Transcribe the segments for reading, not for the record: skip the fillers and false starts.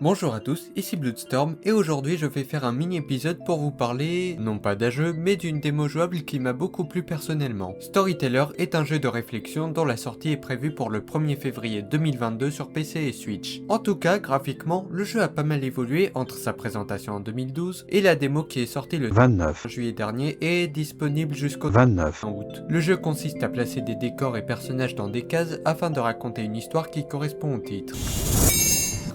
Bonjour à tous, ici Bloodstorm et aujourd'hui je vais faire un mini épisode pour vous parler, non pas d'un jeu, mais d'une démo jouable qui m'a beaucoup plu personnellement. Storyteller est un jeu de réflexion dont la sortie est prévue pour le 1er février 2022 sur PC et Switch. En tout cas, graphiquement, le jeu a pas mal évolué entre sa présentation en 2012 et la démo qui est sortie le 29, juillet dernier et est disponible jusqu'au 29, août. Le jeu consiste à placer des décors et personnages dans des cases afin de raconter une histoire qui correspond au titre.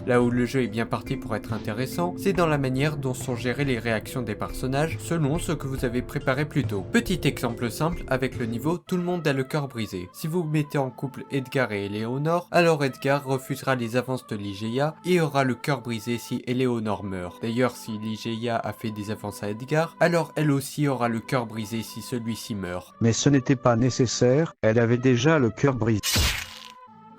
Là où le jeu est bien parti pour être intéressant, c'est dans la manière dont sont gérées les réactions des personnages selon ce que vous avez préparé plus tôt. Petit exemple simple avec le niveau Tout le monde a le cœur brisé. Si vous mettez en couple Edgar et Eleonore, alors Edgar refusera les avances de Ligeia et aura le cœur brisé si Eleonore meurt. D'ailleurs, si Ligeia a fait des avances à Edgar, alors elle aussi aura le cœur brisé si celui-ci meurt. mais ce n'était pas nécessaire, elle avait déjà le cœur brisé.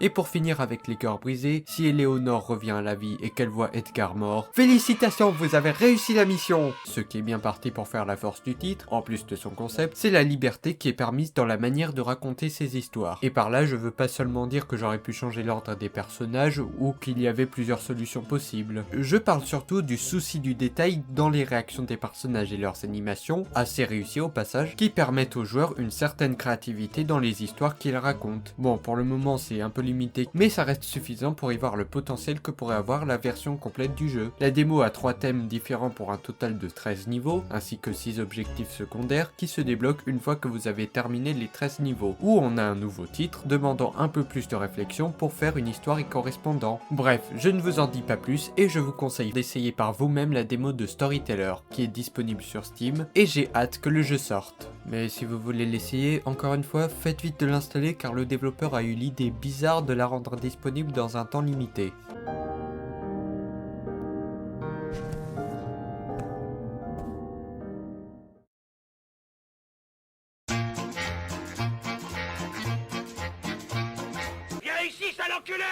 Et pour finir avec les cœurs brisés, si Eleonore revient à la vie et qu'elle voit Edgar mort, félicitations, vous avez réussi la mission! Ce qui est bien parti pour faire la force du titre, en plus de son concept, c'est la liberté qui est permise dans la manière de raconter ces histoires. Et par là, je veux pas seulement dire que j'aurais pu changer l'ordre des personnages ou qu'il y avait plusieurs solutions possibles. Je parle surtout du souci du détail dans les réactions des personnages et leurs animations, assez réussies au passage, qui permettent aux joueurs une certaine créativité dans les histoires qu'ils racontent. Bon, pour le moment, c'est un peu limité, mais ça reste suffisant pour y voir le potentiel que pourrait avoir la version complète du jeu. La démo a 3 thèmes différents pour un total de 13 niveaux, ainsi que 6 objectifs secondaires qui se débloquent une fois que vous avez terminé les 13 niveaux, où on a un nouveau titre demandant un peu plus de réflexion pour faire une histoire y correspondant. Bref, je ne vous en dis pas plus et je vous conseille d'essayer par vous-même la démo de Storyteller, qui est disponible sur Steam, et j'ai hâte que le jeu sorte. Mais si vous voulez l'essayer, encore une fois, faites vite de l'installer car le développeur a eu l'idée bizarre de la rendre disponible dans un temps limité. Viens ici, sale enculé!